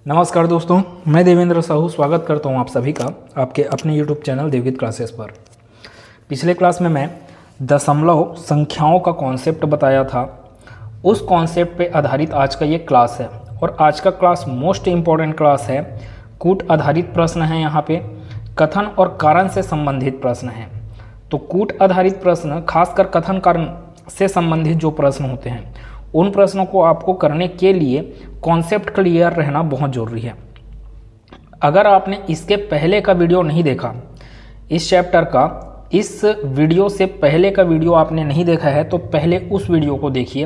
नमस्कार दोस्तों, मैं देवेंद्र साहू स्वागत करता हूं आप सभी का आपके अपने YouTube चैनल देवगीत क्लासेस पर। पिछले क्लास में मैं दशमलव संख्याओं का कॉन्सेप्ट बताया था। उस कॉन्सेप्ट पे आधारित आज का ये क्लास है और आज का क्लास मोस्ट इम्पॉर्टेंट क्लास है। कूट आधारित प्रश्न हैं, यहाँ पे कथन और कारण से संबंधित प्रश्न हैं। तो कूट आधारित प्रश्न खासकर कथन कारण से संबंधित जो प्रश्न होते हैं उन प्रश्नों को आपको करने के लिए कॉन्सेप्ट क्लियर रहना बहुत ज़रूरी है। अगर आपने इसके पहले का वीडियो नहीं देखा, इस चैप्टर का इस वीडियो से पहले का वीडियो आपने नहीं देखा है तो पहले उस वीडियो को देखिए,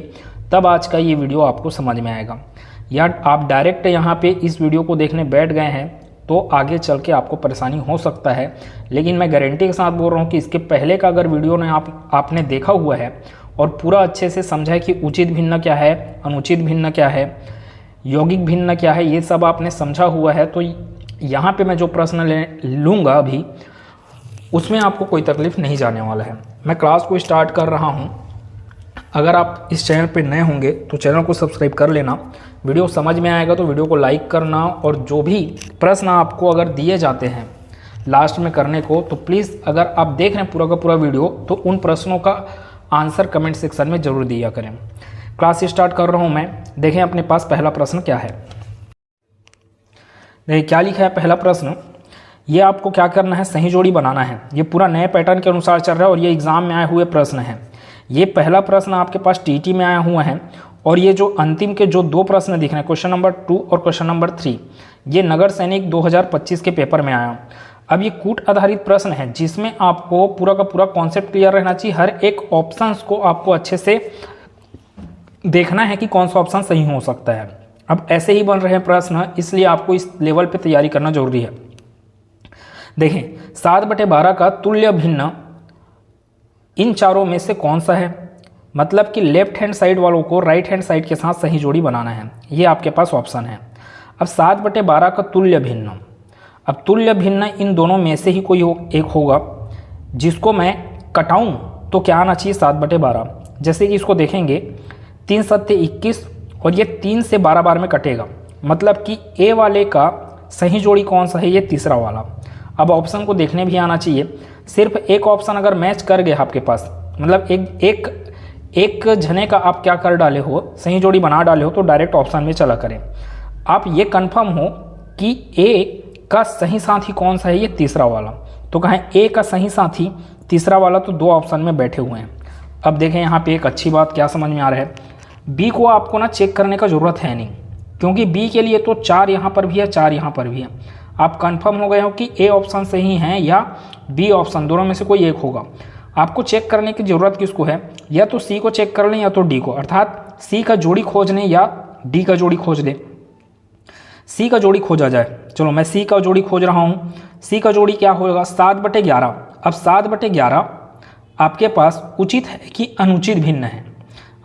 तब आज का ये वीडियो आपको समझ में आएगा। या आप डायरेक्ट यहाँ पे इस वीडियो को देखने बैठ गए हैं तो आगे चल के आपको परेशानी हो सकता है। लेकिन मैं गारंटी के साथ बोल रहा हूँ कि इसके पहले का अगर वीडियो ने आपने देखा हुआ है और पूरा अच्छे से समझा है कि उचित भिन्न क्या है, अनुचित भिन्न क्या है, यौगिक भिन्न क्या है, ये सब आपने समझा हुआ है, तो यहाँ पे मैं जो प्रश्न लूँगा अभी उसमें आपको कोई तकलीफ नहीं जाने वाला है। मैं क्लास को स्टार्ट कर रहा हूँ। अगर आप इस चैनल पे नए होंगे तो चैनल को सब्सक्राइब कर लेना। वीडियो समझ में आएगा तो वीडियो को लाइक करना, और जो भी प्रश्न आपको अगर दिए जाते हैं लास्ट में करने को तो प्लीज़ अगर आप देख रहे हैं पूरा का पूरा वीडियो तो उन प्रश्नों का आंसर कमेंट सेक्शन में जरूर दिया करें। क्लास स्टार्ट कर रहा हूं मैं। देखें अपने पास पहला प्रश्न क्या है। देखिए क्या लिखा है पहला प्रश्न। ये आपको क्या करना है, सही जोड़ी बनाना है। ये पूरा नए पैटर्न के अनुसार चल रहा है और ये एग्जाम में आए हुए प्रश्न है। ये पहला प्रश्न आपके पास टीटी में आया हुआ है और ये जो अंतिम के जो दो प्रश्न दिख रहे हैं, क्वेश्चन नंबर 2 और क्वेश्चन नंबर 3, ये नगर सैनिक 2025 के पेपर में आया। अब ये कूट आधारित प्रश्न है जिसमें आपको पूरा का पूरा कॉन्सेप्ट क्लियर रहना चाहिए। हर एक ऑप्शंस को आपको अच्छे से देखना है कि कौन सा ऑप्शन सही हो सकता है। अब ऐसे ही बन रहे हैं प्रश्न, इसलिए आपको इस लेवल पे तैयारी करना जरूरी है। देखें 7/12 का तुल्य भिन्न इन चारों में से कौन सा है, मतलब कि लेफ्ट हैंड साइड वालों को राइट हैंड साइड के साथ सही जोड़ी बनाना है। ये आपके पास ऑप्शन है। अब 7/12 का तुल्य भिन्न, अब तुल्य भिन्न इन दोनों में से ही कोई एक होगा जिसको मैं कटाऊं तो क्या आना चाहिए 7/12। जैसे कि इसको देखेंगे 3 7 21 और ये 3 से 12 बार में कटेगा, मतलब कि ए वाले का सही जोड़ी कौन सा है, ये तीसरा वाला। अब ऑप्शन को देखने भी आना चाहिए। सिर्फ एक ऑप्शन अगर मैच कर गया आपके पास, मतलब एक जने का आप क्या कर डाले हो, सही जोड़ी बना डाले हो, तो डायरेक्ट ऑप्शन में चला करें। आप ये कंफर्म हो कि ए का सही साथी कौन सा है, ये तीसरा वाला। तो कहें ए का सही साथी तीसरा वाला, तो दो ऑप्शन में बैठे हुए हैं। अब देखें यहाँ पे एक अच्छी बात क्या समझ में आ रहा है। बी को आपको ना चेक करने का ज़रूरत है नहीं, क्योंकि बी के लिए तो 4 यहाँ पर भी है, 4 यहाँ पर भी है। आप कंफर्म हो गए हो कि ए ऑप्शन सही है या बी ऑप्शन, दोनों में से कोई एक होगा। आपको चेक करने की ज़रूरत किसको है, या तो सी को चेक कर लें या तो डी को, अर्थात सी का जोड़ी खोज लें या डी का जोड़ी खोज लें। सी का जोड़ी खोजा जाए। चलो मैं सी का जोड़ी खोज रहा हूँ। सी का जोड़ी क्या होगा, 7/11। अब 7/11 आपके पास उचित है कि अनुचित भिन्न है।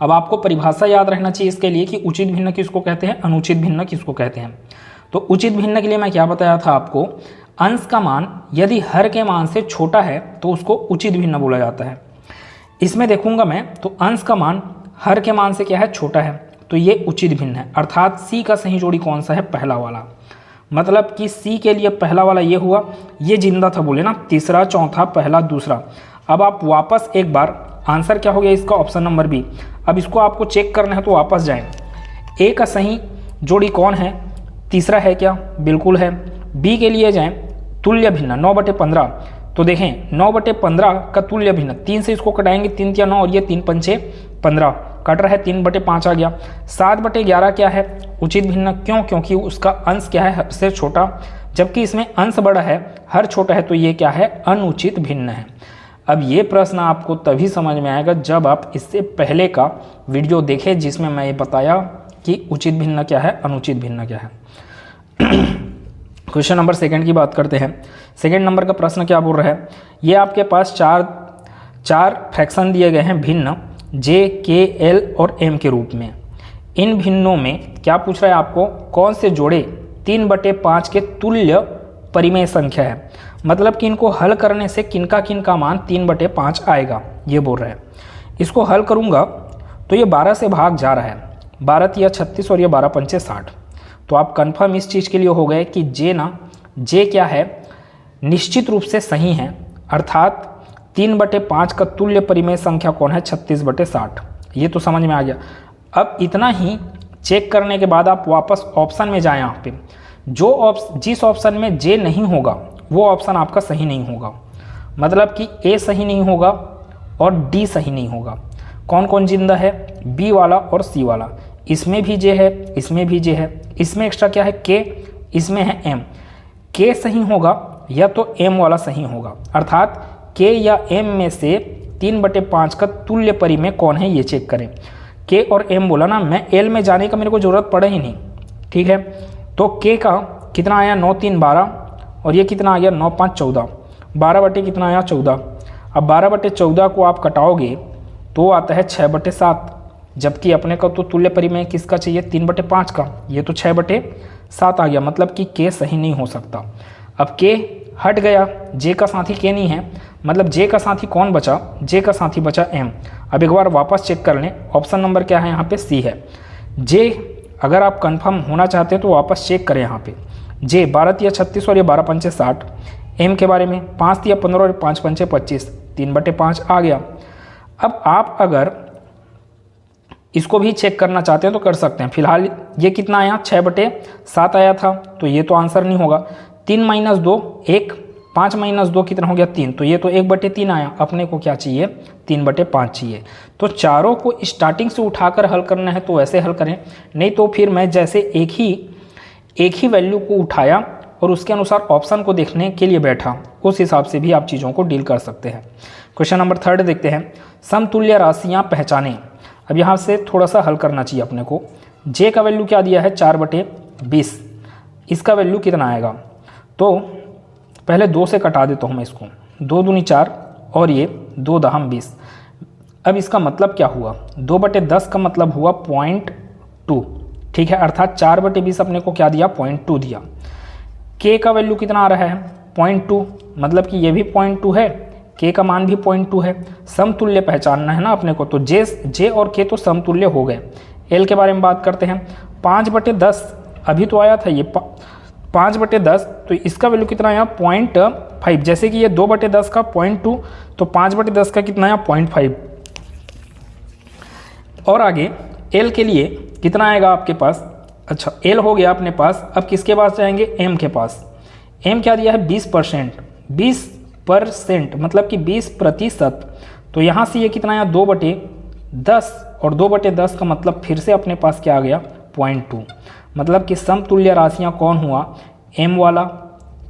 अब आपको परिभाषा याद रहना चाहिए इसके लिए कि उचित भिन्न किसको कहते हैं, अनुचित भिन्न किसको कहते हैं। तो उचित भिन्न के लिए मैं क्या बताया था आपको, अंश का मान यदि हर के मान से छोटा है तो उसको उचित भिन्न बोला जाता है। इसमें देखूंगा मैं तो अंश का मान हर के मान से क्या है, छोटा है, तो ये उचित भिन्न है। अर्थात सी का सही जोड़ी कौन सा है, पहला वाला। मतलब कि सी के लिए पहला वाला ये हुआ, ये जिंदा था बोले ना, तीसरा चौथा पहला दूसरा। अब आप वापस एक बार, आंसर क्या हो गया इसका, ऑप्शन नंबर बी। अब इसको आपको चेक करना है तो वापस जाएं। ए का सही जोड़ी कौन है, तीसरा है क्या, बिल्कुल है। बी के लिए जाएं, तुल्य भिन्न 9/15। तो देखें 9/15 का तुल्य भिन्न, 3 से इसको कटाएंगे, 3 या 9 और ये 3 पंचे 15 कट रहा है, 3/5 आ गया। 7/11 क्या है, उचित भिन्न। क्यों, क्योंकि उसका अंश क्या है, हर से छोटा, जबकि इसमें अंश बड़ा है, हर छोटा है, तो ये क्या है, अनुचित भिन्न है। अब ये प्रश्न आपको तभी समझ में आएगा जब आप इससे पहले का वीडियो देखें जिसमें मैं ये बताया कि उचित भिन्न क्या है, अनुचित भिन्न क्या है। क्वेश्चन नंबर 2 की बात करते हैं। 2 नंबर का प्रश्न क्या बोल रहा है, ये आपके पास चार फ्रैक्शन दिए गए हैं भिन्न जे, के, एल और एम के रूप में। इन भिन्नों में क्या पूछ रहा है आपको, कौन से जोड़े 3/5 के तुल्य परिमेय संख्या है, मतलब कि इनको हल करने से किनका मान 3/5 आएगा, ये बोल रहा है। इसको हल करूंगा तो ये 12 से भाग जा रहा है, 12 या 36 और ये 12 पंचे 60। तो आप कंफर्म इस चीज़ के लिए हो गए कि जे क्या है, निश्चित रूप से सही है, अर्थात 3/5 का तुल्य परिमेय संख्या कौन है, 36/60। ये तो समझ में आ गया। अब इतना ही चेक करने के बाद आप वापस ऑप्शन में जाएं। यहाँ पे जिस ऑप्शन में जे नहीं होगा वो ऑप्शन आपका सही नहीं होगा, मतलब कि ए सही नहीं होगा और डी सही नहीं होगा। कौन कौन जिंदा है, बी वाला और सी वाला। इसमें भी जे है, इसमें भी जे है, इसमें एक्स्ट्रा क्या है के, इसमें है एम। के सही होगा या तो एम वाला सही होगा, अर्थात के या एम में से 3/5 का तुल्य परिमेय कौन है ये चेक करें। के और एम बोला ना, मैं एल में जाने का मेरे को ज़रूरत पड़े ही नहीं, ठीक है। तो के का कितना आया, 9 3 12 और ये कितना आ गया 9 5 14, 12 बटे कितना आया 14। अब 12/14 को आप कटाओगे तो आता है 6/7, जबकि अपने को तो तुल्य परिमेय किसका चाहिए, 3/5 का, ये तो 6/7 आ गया, मतलब कि के सही नहीं हो सकता। अब के हट गया, जे का साथी के नहीं है, मतलब जे का साथी कौन बचा, जे का साथी बचा एम। अब एक बार वापस चेक कर लें, ऑप्शन नंबर क्या है यहाँ पे, सी है। जे अगर आप कंफर्म होना चाहते हैं तो वापस चेक करें यहाँ पे, जे 12 या 36 और ये 12 पंचे 60। एम के बारे में 5 या 15 और 5 पंचे 25, 3/5 आ गया। अब आप अगर इसको भी चेक करना चाहते हैं तो कर सकते हैं। फिलहाल ये कितना आया, 6/7 आया था, तो ये तो आंसर नहीं होगा। 3 - 2 1, 5 - 2 कितना हो गया 3, तो ये तो 1/3 आया। अपने को क्या चाहिए, 3/5 चाहिए। तो चारों को स्टार्टिंग से उठाकर हल करना है तो वैसे हल करें, नहीं तो फिर मैं जैसे एक ही वैल्यू को उठाया और उसके अनुसार ऑप्शन को देखने के लिए बैठा, उस हिसाब से भी आप चीज़ों को डील कर सकते हैं। क्वेश्चन नंबर 3 देखते हैं, समतुल्य राशियाँ पहचानें। अब यहाँ से थोड़ा सा हल करना चाहिए अपने को। जे का वैल्यू क्या दिया है, 4/20, इसका वैल्यू कितना आएगा, तो पहले 2 से कटा देता हूँ मैं इसको, 2 दूनी 4 और ये 2 दहम 20। अब इसका मतलब क्या हुआ, 2/10 का मतलब हुआ 0.2, ठीक है, अर्थात 4/20 अपने को क्या दिया, 0.2 दिया। के का वैल्यू कितना आ रहा है, 0.2, मतलब कि ये भी 0.2 है, के का मान भी 0.2 है। समतुल्य पहचानना है ना अपने को, तो जे और के तो समतुल्य हो गए। एल के बारे में बात करते हैं, 5/10 अभी तो आया था ये 5/10, तो इसका वैल्यू कितना आया, 0.5। जैसे कि ये 2/10 का 0.2, तो 5/10 का कितना आया, 0.5। और आगे एल के लिए कितना आएगा आपके पास, अच्छा एल हो गया अपने पास। अब किसके पास जाएंगे, एम के पास। एम क्या दिया है, 20%, 20% मतलब कि 20%। तो यहाँ से ये कितना आया, 2/10, और 2/10 का मतलब फिर से अपने पास क्या आ गया, 0.2। मतलब कि समतुल्य राशियाँ कौन हुआ, एम वाला,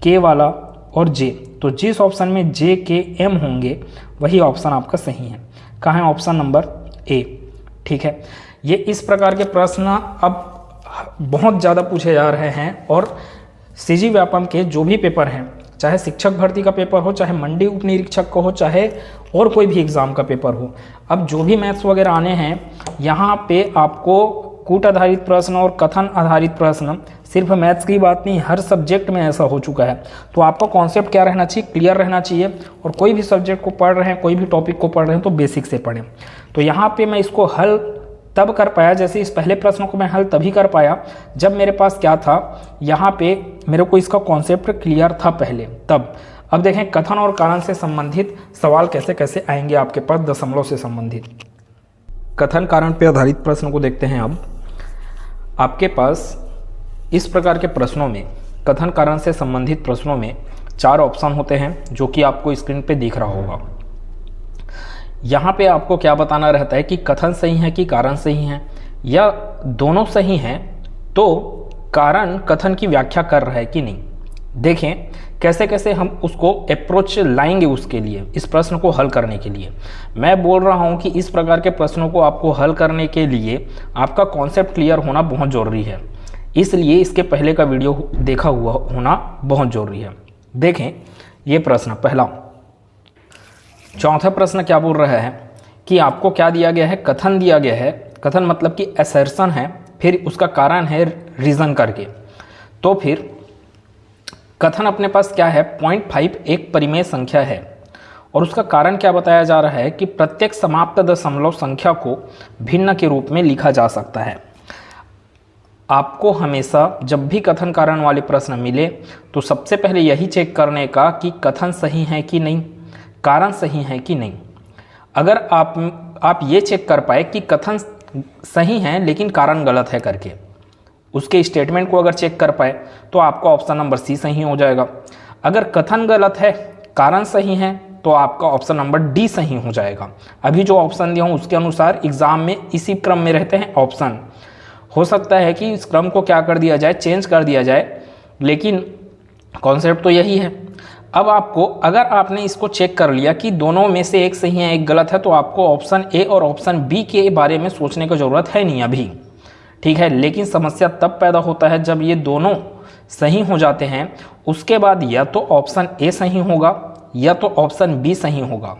के वाला और जे। तो जिस ऑप्शन में जे के एम होंगे वही ऑप्शन आपका सही है। कहाँ है, ऑप्शन नंबर ए, ठीक है। ये इस प्रकार के प्रश्न अब बहुत ज़्यादा पूछे जा रहे हैं, और सीजी व्यापम के जो भी पेपर हैं, चाहे शिक्षक भर्ती का पेपर हो, चाहे मंडी उप निरीक्षक का हो, चाहे और कोई भी एग्ज़ाम का पेपर हो, अब जो भी मैथ्स वगैरह आने हैं, यहाँ पे आपको कूट आधारित प्रश्न और कथन आधारित प्रश्न, सिर्फ मैथ्स की बात नहीं, हर सब्जेक्ट में ऐसा हो चुका है। तो आपका कॉन्सेप्ट क्या रहना चाहिए, क्लियर रहना चाहिए। और कोई भी सब्जेक्ट को पढ़ रहे हैं, कोई भी टॉपिक को पढ़ रहे हैं, तो बेसिक से पढ़ें। तो यहाँ पे मैं इसको हल तब कर पाया, जैसे इस पहले प्रश्न को मैं हल तभी कर पाया जब मेरे पास क्या था, यहाँ पे मेरे को इसका कॉन्सेप्ट क्लियर था पहले, तब। अब देखें कथन और कारण से संबंधित सवाल कैसे कैसे आएंगे आपके पास, दशमलव से संबंधित। कथन कारण पे आधारित प्रश्न को देखते हैं। अब आपके पास इस प्रकार के प्रश्नों में, कथन कारण से संबंधित प्रश्नों में 4 ऑप्शन होते हैं, जो कि आपको स्क्रीन पे दिख रहा होगा। यहाँ पे आपको क्या बताना रहता है कि कथन सही है कि कारण सही है, या दोनों सही हैं तो कारण कथन की व्याख्या कर रहा है कि नहीं। देखें कैसे कैसे हम उसको अप्रोच लाएंगे उसके लिए, इस प्रश्न को हल करने के लिए। मैं बोल रहा हूँ कि इस प्रकार के प्रश्नों को आपको हल करने के लिए आपका कॉन्सेप्ट क्लियर होना बहुत ज़रूरी है, इसलिए इसके पहले का वीडियो देखा हुआ होना बहुत ज़रूरी है। देखें ये प्रश्न पहला, चौथा प्रश्न क्या बोल रहा है कि आपको क्या दिया गया है, कथन दिया गया है। कथन मतलब कि असर्शन है, फिर उसका कारण है रीज़न करके। तो फिर कथन अपने पास क्या है, 0.5 एक परिमेय संख्या है, और उसका कारण क्या बताया जा रहा है कि प्रत्येक समाप्त दशमलव संख्या को भिन्न के रूप में लिखा जा सकता है। आपको हमेशा जब भी कथन कारण वाले प्रश्न मिले तो सबसे पहले यही चेक करने का कि कथन सही है कि नहीं, कारण सही है कि नहीं। अगर आप ये चेक कर पाए कि कथन सही है लेकिन कारण गलत है करके, उसके स्टेटमेंट को अगर चेक कर पाए तो आपका ऑप्शन नंबर सी सही हो जाएगा। अगर कथन गलत है कारण सही है तो आपका ऑप्शन नंबर डी सही हो जाएगा। अभी जो ऑप्शन दिया हूँ उसके अनुसार एग्जाम में इसी क्रम में रहते हैं ऑप्शन। हो सकता है कि इस क्रम को क्या कर दिया जाए, चेंज कर दिया जाए, लेकिन कॉन्सेप्ट तो यही है। अब आपको, अगर आपने इसको चेक कर लिया कि दोनों में से एक सही है एक गलत है, तो आपको ऑप्शन ए और ऑप्शन बी के बारे में सोचने की ज़रूरत है नहीं अभी, ठीक है। लेकिन समस्या तब पैदा होता है जब ये दोनों सही हो जाते हैं, उसके बाद या तो ऑप्शन ए सही होगा या तो ऑप्शन बी सही होगा।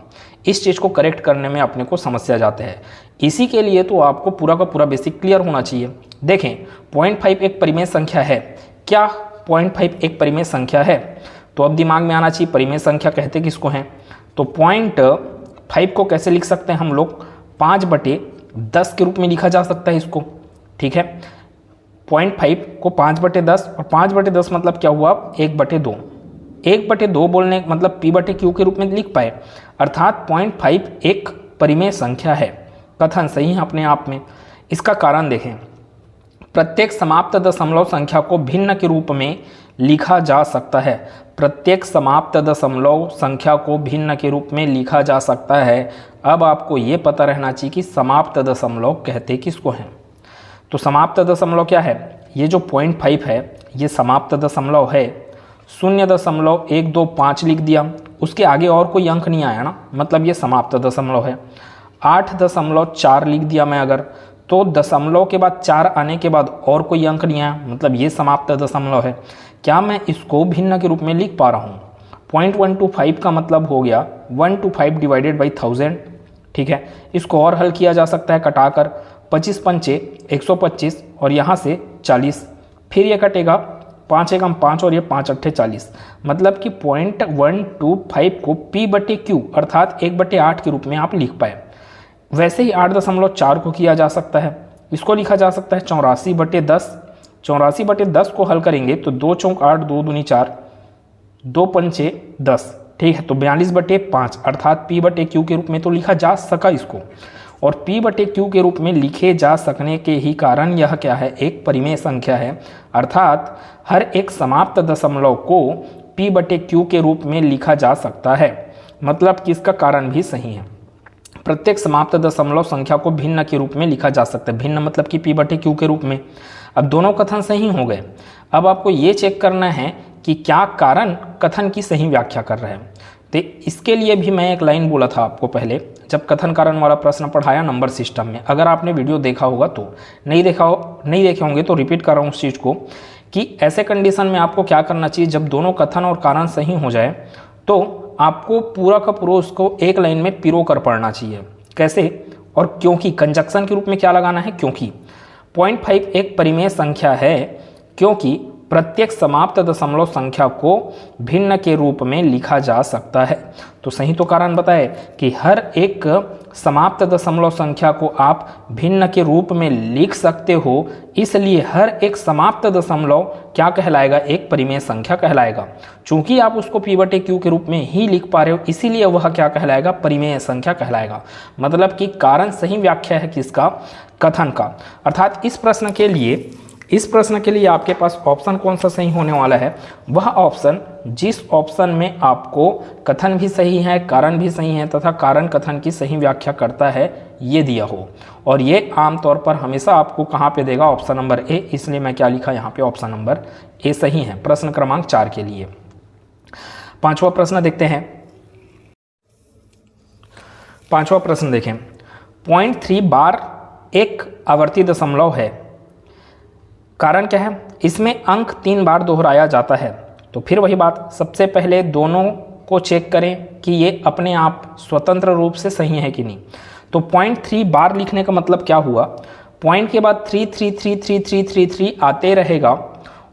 इस चीज़ को करेक्ट करने में अपने को समस्या जाते हैं। इसी के लिए तो आपको पूरा का पूरा बेसिक क्लियर होना चाहिए। देखें, 0.5 एक परिमेय संख्या है। क्या 0.5 एक परिमेय संख्या है? तो अब दिमाग में आना चाहिए परिमेय संख्या कहते किसको हैं। तो 0.5 को कैसे लिख सकते हैं हम लोग? 5/10 के रूप में लिखा जा सकता है इसको, ठीक है। 0.5 को 5/10, और 5/10 मतलब क्या हुआ? 1/2। 1/2 बोलने मतलब P/Q के रूप में लिख पाए, अर्थात 0.5 एक परिमेय संख्या है। कथन सही है अपने आप में। इसका कारण देखें, प्रत्येक समाप्त दशमलव संख्या को भिन्न के रूप में लिखा जा सकता है। प्रत्येक समाप्त दशमलव संख्या को भिन्न के रूप में लिखा जा सकता है। अब आपको ये पता रहना चाहिए कि समाप्त दशमलव कहते किसको हैं। तो समाप्त दशमलव क्या है? ये जो 0.5 है ये समाप्त दशमलव है। 0.125 लिख दिया, उसके आगे और कोई अंक नहीं आया ना, मतलब ये समाप्त दशमलव है। 8.4 लिख दिया मैं अगर, तो दशमलव के बाद 4 आने के बाद और कोई अंक नहीं आया, मतलब ये समाप्त दशमलव है। क्या मैं इसको भिन्न के रूप में लिख पा रहा हूँ? 0.125 का मतलब हो गया 125 डिवाइडेड बाई 1000, ठीक है। इसको और हल किया जा सकता है कटाकर, 25 पंचे 125 और यहाँ से 40, फिर ये कटेगा 5 एकम 5 और ये 5 अट्ठे 40, मतलब कि 0.125 को P/Q अर्थात 1/8 के रूप में आप लिख पाए। वैसे ही 8.4 को किया जा सकता है, इसको लिखा जा सकता है 84/10। 84/10 को हल करेंगे तो 2 चौक 8, 2 दूनी 4, 2 पंचे 10, ठीक है। तो 42/5 अर्थात P/Q के रूप में तो लिखा जा सका इसको, और P/Q के रूप में लिखे जा सकने के ही कारण यह क्या है? एक परिमेय संख्या है, अर्थात हर एक समाप्त दशमलव को P/Q के रूप में लिखा जा सकता है, मतलब कि इसका कारण भी सही है। प्रत्येक समाप्त दशमलव संख्या को भिन्न के रूप में लिखा जा सकता है, भिन्न मतलब कि P/Q के रूप में। अब दोनों कथन सही हो गए। अब आपको ये चेक करना है कि क्या कारण कथन की सही व्याख्या कर रहे हैं। तो इसके लिए भी मैं एक लाइन बोला था आपको पहले, जब कथन कारण वाला प्रश्न पढ़ाया नंबर सिस्टम में। अगर आपने वीडियो देखा होगा तो, नहीं देखे होंगे तो रिपीट कर रहा हूँ उस चीज़ को, कि ऐसे कंडीशन में आपको क्या करना चाहिए। जब दोनों कथन और कारण सही हो जाए तो आपको पूरा का पूरा उसको एक लाइन में पिरो कर पढ़ना चाहिए। कैसे? और क्योंकि कंजक्शन के रूप में क्या लगाना है? क्योंकि 0.5 एक परिमेय संख्या है, क्योंकि प्रत्येक समाप्त दशमलव संख्या को भिन्न के रूप में लिखा जा सकता है। तो सही तो कारण बताए कि हर एक समाप्त दशमलव संख्या को आप भिन्न के रूप में लिख सकते हो, इसलिए हर एक समाप्त दशमलव क्या कहलाएगा? एक परिमेय संख्या कहलाएगा। चूंकि आप उसको P/Q के रूप में ही लिख पा रहे हो, इसीलिए वह क्या कहलाएगा? परिमेय संख्या कहलाएगा। मतलब कि कारण सही व्याख्या है किसका? कथन का। अर्थात इस प्रश्न के लिए आपके पास ऑप्शन कौन सा सही होने वाला है? वह ऑप्शन जिस ऑप्शन में आपको कथन भी सही है, कारण भी सही है तथा कारण कथन की सही व्याख्या करता है, ये दिया हो। और ये आमतौर पर हमेशा आपको कहाँ पे देगा? Option number A. इसलिए मैं क्या लिखा यहाँ पे? ऑप्शन नंबर ए सही है प्रश्न क्रमांक 4 के लिए। 5वां प्रश्न देखते हैं। 5वां प्रश्न देखें, 0.3 बार एक आवर्ती दशमलव है। कारण क्या है? इसमें अंक 3 बार दोहराया जाता है। तो फिर वही बात, सबसे पहले दोनों को चेक करें कि ये अपने आप स्वतंत्र रूप से सही है कि नहीं। तो 0.3 बार लिखने का मतलब क्या हुआ? पॉइंट के बाद 3 3 3 3 3 3 3 आते रहेगा।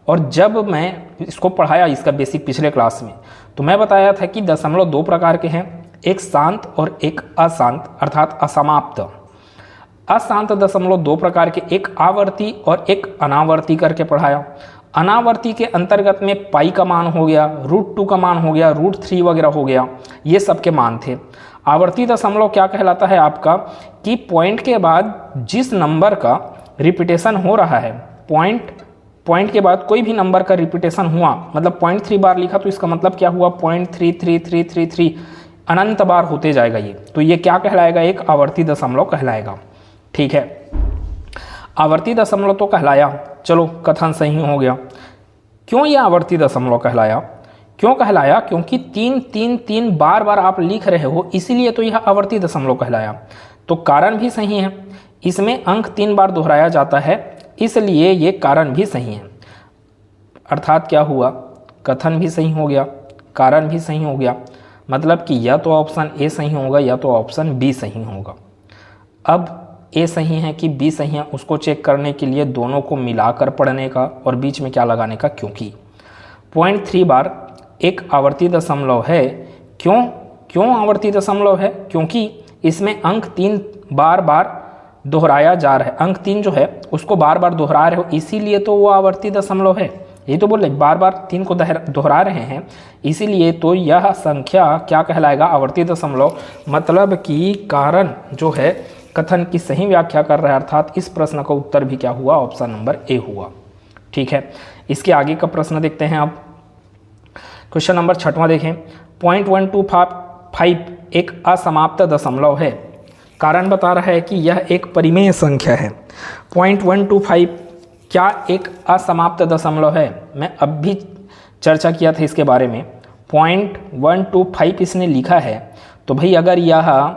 और जब मैं इसको पढ़ाया इसका बेसिक पिछले क्लास में, तो मैं बताया था कि दशमलव 2 प्रकार के हैं, एक शांत और एक अशांत अर्थात असमाप्त। अशांत दशमलव दो प्रकार के, एक आवर्ती और एक अनावर्ती करके पढ़ाया। अनावर्ती के अंतर्गत में पाई का मान हो गया, √2 का मान हो गया, √3 वगैरह हो गया, ये सबके मान थे। आवर्ती दशमलव क्या कहलाता है आपका कि पॉइंट के बाद जिस नंबर का रिपीटेशन हो रहा है, पॉइंट के बाद कोई भी नंबर का रिपीटेशन हुआ, मतलब 0.3 बार लिखा तो इसका मतलब क्या हुआ 0.33333 अनंत बार होते जाएगा ये, तो ये क्या कहलाएगा, एक आवर्ती दशमलव कहलाएगा। ठीक है, आवर्ती दशमलव तो कहलाया, चलो कथन सही हो गया। क्यों ये आवर्ती दशमलव कहलाया, क्यों कहलाया, क्योंकि 3 3 3 बार बार आप लिख रहे हो, इसीलिए तो यह आवर्ती दशमलव कहलाया। तो कारण भी सही है, इसमें अंक 3 बार दोहराया जाता है, इसलिए ये कारण भी सही है। अर्थात क्या हुआ, कथन भी सही हो गया, कारण भी सही हो गया, मतलब कि या तो ऑप्शन ए सही होगा या तो ऑप्शन बी सही होगा। अब ए सही है कि बी सही है उसको चेक करने के लिए दोनों को मिलाकर पढ़ने का और बीच में क्या लगाने का, क्योंकि 0.3 बार एक आवर्ती दशमलव है। क्यों आवर्ती दशमलव है, क्योंकि इसमें अंक 3 बार बार दोहराया जा रहा है, अंक 3 जो है उसको बार बार दोहरा रहे हो, इसीलिए तो वो आवर्ती दशमलव है। ये तो बोल रहे बार बार 3 को दोहरा रहे हैं, इसीलिए तो यह संख्या क्या कहलाएगा, आवर्ती दशमलव। मतलब कि कारण जो है कथन की सही व्याख्या कर रहा है, अर्थात इस प्रश्न का उत्तर भी क्या हुआ, ऑप्शन नंबर ए हुआ। ठीक है, इसके आगे का प्रश्न देखते हैं आप। क्वेश्चन नंबर 6वां देखें। 0.125 एक असमाप्त दशमलव है। कारण बता रहा है कि यह एक परिमेय संख्या है। 0.125 क्या एक असमाप्त दशमलव है, मैं अब भी चर्चा किया था इसके बारे में। 0.125 इसने लिखा है, तो भाई अगर यह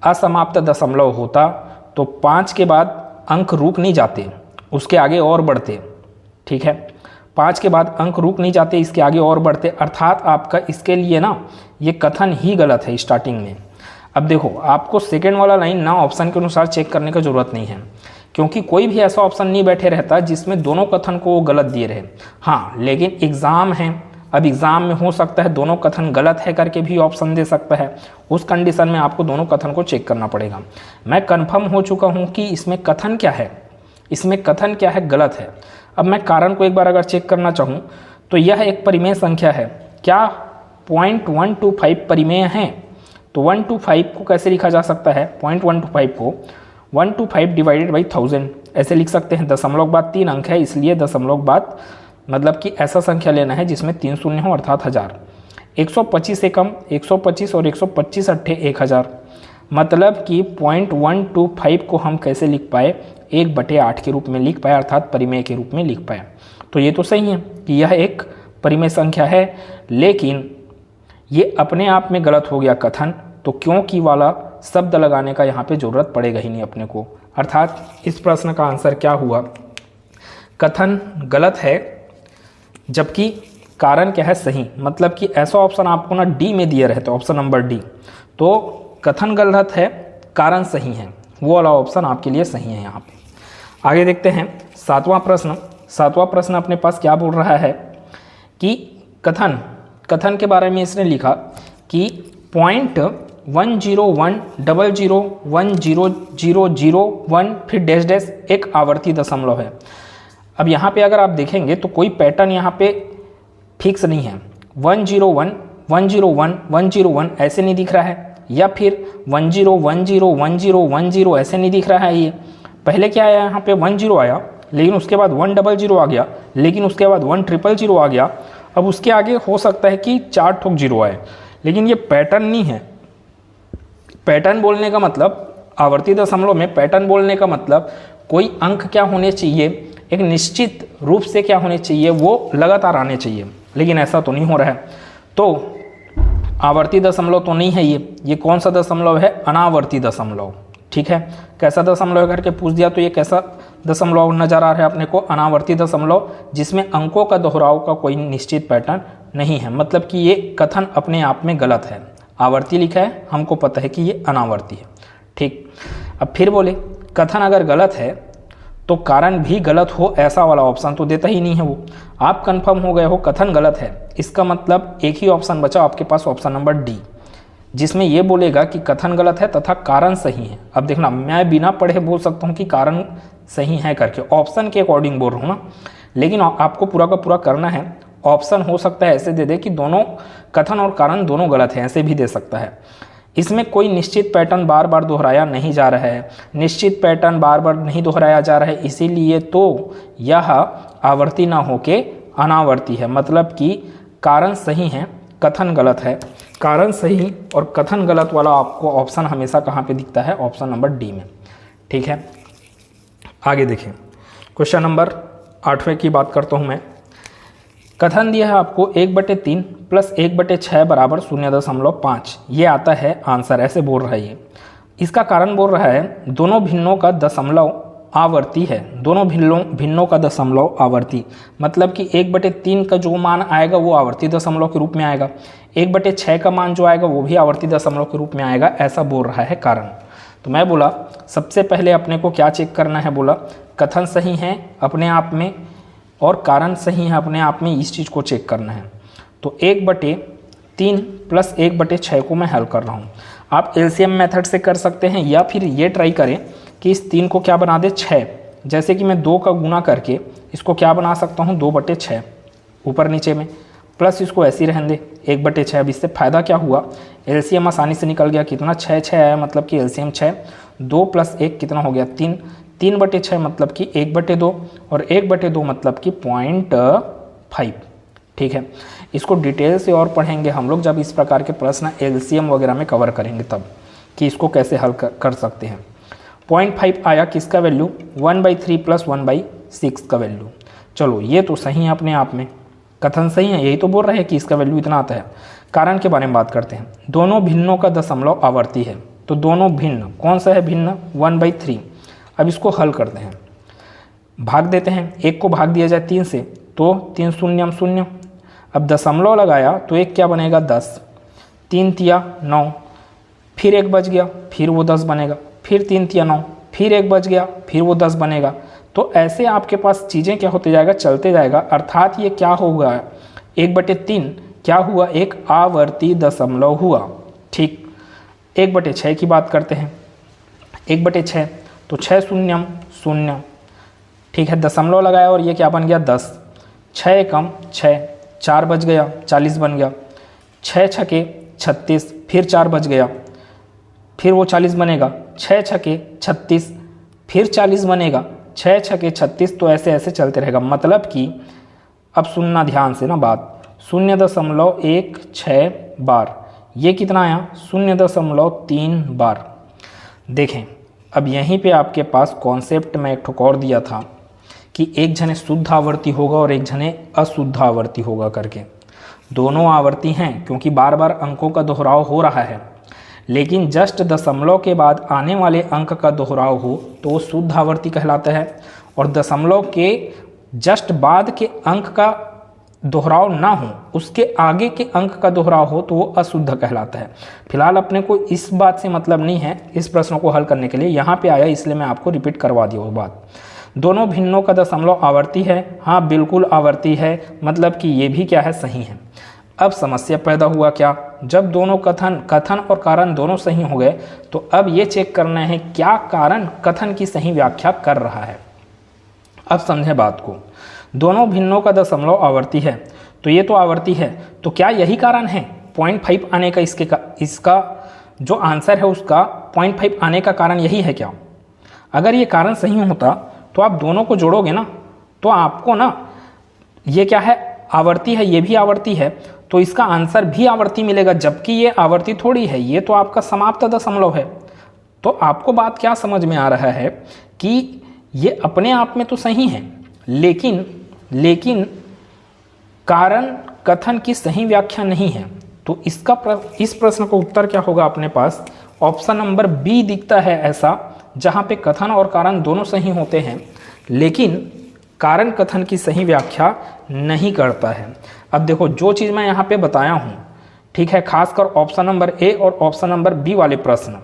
असमाप्त दशमलव होता तो 5 के बाद अंक रुक नहीं जाते, उसके आगे और बढ़ते। ठीक है, 5 के बाद अंक रुक नहीं जाते, इसके आगे और बढ़ते, अर्थात आपका इसके लिए ना ये कथन ही गलत है स्टार्टिंग में। अब देखो, आपको सेकेंड वाला लाइन ना ऑप्शन के अनुसार चेक करने की जरूरत नहीं है, क्योंकि कोई भी ऐसा ऑप्शन नहीं बैठे रहता जिसमें दोनों कथन को गलत दिए रहे। हाँ, लेकिन एग्ज़ाम है, अब एग्ज़ाम में हो सकता है दोनों कथन गलत है करके भी ऑप्शन दे सकता है, उस कंडीशन में आपको दोनों कथन को चेक करना पड़ेगा। मैं कंफर्म हो चुका हूँ कि इसमें कथन क्या है, इसमें कथन क्या है, गलत है। अब मैं कारण को एक बार अगर चेक करना चाहूँ तो यह एक परिमेय संख्या है। क्या 0.125 परिमेय है? तो 125 को कैसे लिखा जा सकता है, 0.125 को 125 डिवाइडेड बाई 1000 ऐसे लिख सकते हैं। दशमलव बाद 3 अंक है, इसलिए दशमलव बाद मतलब कि ऐसा संख्या लेना है जिसमें 3 शून्य हो, अर्थात 1000। 125 से कम 125 और 125 अट्ठे 1000, मतलब कि 0.125 को हम कैसे लिख पाए, 1/8 के रूप में लिख पाए, अर्थात परिमेय के रूप में लिख पाए। तो ये तो सही है कि यह एक परिमेय संख्या है, लेकिन ये अपने आप में गलत हो गया कथन, तो क्योंकि वाला शब्द लगाने का यहाँ पे ज़रूरत पड़ेगा ही नहीं अपने को। अर्थात इस प्रश्न का आंसर क्या हुआ, कथन गलत है जबकि कारण क्या है, सही। मतलब कि ऐसा ऑप्शन आपको ना डी में दिए रहते, ऑप्शन नंबर डी, तो कथन गलत है, कारण सही है, वो वाला ऑप्शन आपके लिए सही है यहाँ पे। आगे देखते हैं 7वां प्रश्न। 7वां प्रश्न अपने पास क्या बोल रहा है कि कथन के बारे में इसने लिखा कि 0.10100100001 फिर डैश डैश एक आवर्ती दशमलव है। अब यहाँ पे अगर आप देखेंगे तो कोई पैटर्न यहाँ पे फिक्स नहीं है। 101 101 101 ऐसे नहीं दिख रहा है, या फिर 10101010 ऐसे नहीं दिख रहा है। ये पहले क्या आया, यहाँ पे 10 आया, लेकिन उसके बाद 100 आ गया, लेकिन उसके बाद 1000 आ गया। अब उसके आगे हो सकता है कि 4 ठोक 0 आए, लेकिन ये पैटर्न नहीं है। पैटर्न बोलने का मतलब, आवर्ती दशमलव में पैटर्न बोलने का मतलब कोई अंक क्या होने चाहिए, एक निश्चित रूप से क्या होने चाहिए, वो लगातार आने चाहिए, लेकिन ऐसा तो नहीं हो रहा है। तो आवर्ती दशमलव तो नहीं है ये कौन सा दशमलव है, अनावर्ती दशमलव। ठीक है, कैसा दशमलव करके पूछ दिया तो ये कैसा दशमलव नजर आ रहा है अपने को, अनावर्ती दशमलव, जिसमें अंकों का दोहराव का कोई निश्चित पैटर्न नहीं है। मतलब कि ये कथन अपने आप में गलत है। आवर्ती लिखा है, हमको पता है कि ये अनावर्ती है। ठीक, अब फिर बोले कथन अगर गलत है तो कारण भी गलत हो, ऐसा वाला ऑप्शन तो देता ही नहीं है वो। आप कंफर्म हो गए हो कथन गलत है, इसका मतलब एक ही ऑप्शन बचा आपके पास, ऑप्शन नंबर डी। जिसमें ये बोलेगा कि कथन गलत है तथा कारण सही है। अब देखना, मैं बिना पढ़े बोल सकता हूँ कि कारण सही है करके, ऑप्शन के अकॉर्डिंग बोल रहा हूँ ना, लेकिन आपको पूरा का पूरा करना है। ऑप्शन हो सकता है ऐसे दे दे कि दोनों कथन और कारण दोनों गलत हैं, ऐसे भी दे सकता है। इसमें कोई निश्चित पैटर्न बार बार दोहराया नहीं जा रहा है, निश्चित पैटर्न बार बार नहीं दोहराया जा रहा है, इसीलिए तो यह आवर्ती ना होके अनावर्ती है। मतलब कि कारण सही है, कथन गलत है। कारण सही और कथन गलत वाला आपको ऑप्शन हमेशा कहाँ पे दिखता है? ऑप्शन नंबर डी में। ठीक है, आगे देखिए क्वेश्चन नंबर 8वें की बात करता हूँ मैं। कथन दिया है आपको 1/3 + 1/6 = 0.5, ये आता है आंसर, ऐसे बोल रहा है ये। इसका कारण बोल रहा है दोनों भिन्नों का दशमलव आवर्ती है, दोनों भिन्नों का दशमलव आवर्ती, मतलब कि 1/3 का जो मान आएगा वो आवर्ती दशमलव के रूप में आएगा, 1/6 का मान जो आएगा वो भी आवर्ती दशमलव के रूप में आएगा, ऐसा बोल रहा है कारण। तो मैं बोला सबसे पहले अपने को क्या चेक करना है, बोला कथन सही है अपने आप में और कारण सही है अपने आप में, इस चीज़ को चेक करना है। तो 1/3 + 1/6 को मैं हल कर रहा हूँ। आप एलसीएम मेथड से कर सकते हैं या फिर ये ट्राई करें कि इस 3 को क्या बना दे 6, जैसे कि मैं 2 का गुना करके इसको क्या बना सकता हूँ 2/6 ऊपर नीचे में, प्लस इसको ऐसे ही रहने दे 1/6। अब इससे फ़ायदा क्या हुआ, एलसीएम आसानी से निकल गया, कितना 6 आया, मतलब कि एलसीएम 6, 2 + 1 कितना हो गया 3, 3/6 मतलब कि 1/2 और 1/2 मतलब कि 0.5। ठीक है, इसको डिटेल से और पढ़ेंगे हम लोग जब इस प्रकार के प्रश्न एलसीएम वगैरह में कवर करेंगे, तब कि इसको कैसे हल कर सकते हैं। 0.5 आया किसका वैल्यू, 1/3 + 1/6 का वैल्यू। चलो ये तो सही है अपने आप में, कथन सही है, यही तो बोल रहे हैं कि इसका वैल्यू इतना आता है। कारण के बारे में बात करते हैं। दोनों भिन्नों का दशमलव आवर्ती है, तो दोनों भिन्न, कौन सा है भिन्न, 1/3। अब इसको हल करते हैं, भाग देते हैं, 1 को भाग दिया जाए 3 से तो 3 शून्यम 0। अब दशमलव लगाया तो 1 क्या बनेगा 10, 3 तिया 9, फिर 1 बच गया, फिर वो 10 बनेगा, फिर 3 तिया 9, फिर 1 बच गया, फिर वो 10 बनेगा। तो ऐसे आपके पास चीज़ें क्या होते जाएगा, चलते जाएगा। अर्थात ये क्या होगा, 1/3 क्या हुआ, एक आवर्ती दशमलव हुआ। ठीक, 1/6 की बात करते हैं, 1/6 तो 6 शून्यम 0। ठीक है, दशमलव लगाया और ये क्या बन गया 10, 6 कम 6, 4 बच गया 40 बन गया, 6 छके 36, फिर 4 बच गया, फिर वो 40 बनेगा, 6 छके 36, फिर 40 बनेगा, 6 छके 36। तो ऐसे ऐसे चलते रहेगा। मतलब कि अब सुनना ध्यान से ना बात, 0.16 बार, ये कितना आया 0.3 बार। देखें अब यहीं पे आपके पास कॉन्सेप्ट में एक ठोक और दिया था कि एक जने शुद्ध आवर्ती होगा और एक जने अशुद्ध आवर्ती होगा करके। दोनों आवर्ती हैं क्योंकि बार बार अंकों का दोहराव हो रहा है, लेकिन जस्ट दशमलव के बाद आने वाले अंक का दोहराव हो तो वो शुद्ध आवर्ती कहलाता है, और दशमलव के जस्ट बाद के अंक का दोहराव ना हो, उसके आगे के अंक का दोहराव हो तो वो अशुद्ध कहलाता है। फिलहाल अपने को इस बात से मतलब नहीं है, इस प्रश्न को हल करने के लिए यहाँ पे आया इसलिए मैं आपको रिपीट करवा दिया वो बात। दोनों भिन्नों का दशमलव आवर्ती है, हाँ बिल्कुल आवर्ती है, मतलब कि ये भी क्या है सही है। अब समस्या पैदा हुआ क्या, जब दोनों कथन और कारण दोनों सही हो गए तो अब ये चेक करना है क्या कारण कथन की सही व्याख्या कर रहा है। अब समझे बात को, दोनों भिन्नों का दशमलव आवर्ती है तो ये तो आवर्ती है, तो क्या यही कारण है 0.5 आने का, इसका जो आंसर है उसका 0.5 आने का कारण यही है क्या? अगर ये कारण सही होता तो आप दोनों को जोड़ोगे ना, तो आपको ना ये क्या है आवर्ती है, ये भी आवर्ती है, तो इसका आंसर भी आवर्ती मिलेगा, जबकि ये आवर्ती थोड़ी है, ये तो आपका समाप्त दशमलव है। तो आपको बात क्या समझ में आ रहा है कि ये अपने आप में तो सही है, लेकिन कारण कथन की सही व्याख्या नहीं है। तो इस प्रश्न का उत्तर क्या होगा अपने पास, ऑप्शन नंबर बी दिखता है ऐसा, जहाँ पे कथन और कारण दोनों सही होते हैं लेकिन कारण कथन की सही व्याख्या नहीं करता है। अब देखो जो चीज़ मैं यहाँ पे बताया हूँ, ठीक है, खासकर ऑप्शन नंबर ए और ऑप्शन नंबर बी वाले प्रश्न,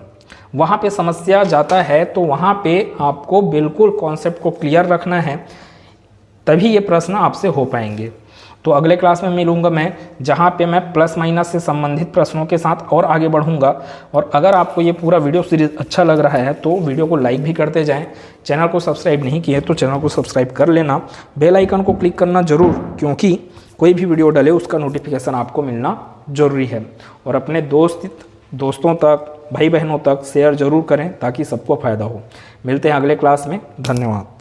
वहाँ पे समस्या जाता है तो वहाँ पे आपको बिल्कुल कॉन्सेप्ट को क्लियर रखना है, तभी ये प्रश्न आपसे हो पाएंगे। तो अगले क्लास में मिलूंगा मैं, जहाँ पे मैं प्लस माइनस से संबंधित प्रश्नों के साथ और आगे बढ़ूंगा। और अगर आपको ये पूरा वीडियो सीरीज अच्छा लग रहा है तो वीडियो को लाइक भी करते जाएं। चैनल को सब्सक्राइब नहीं किया तो चैनल को सब्सक्राइब कर लेना, बेल आइकन को क्लिक करना जरूर, क्योंकि कोई भी वीडियो डले उसका नोटिफिकेशन आपको मिलना जरूरी है। और अपने दोस्तों तक, भाई बहनों तक शेयर जरूर करें ताकि सबको फ़ायदा हो। मिलते हैं अगले क्लास में। धन्यवाद।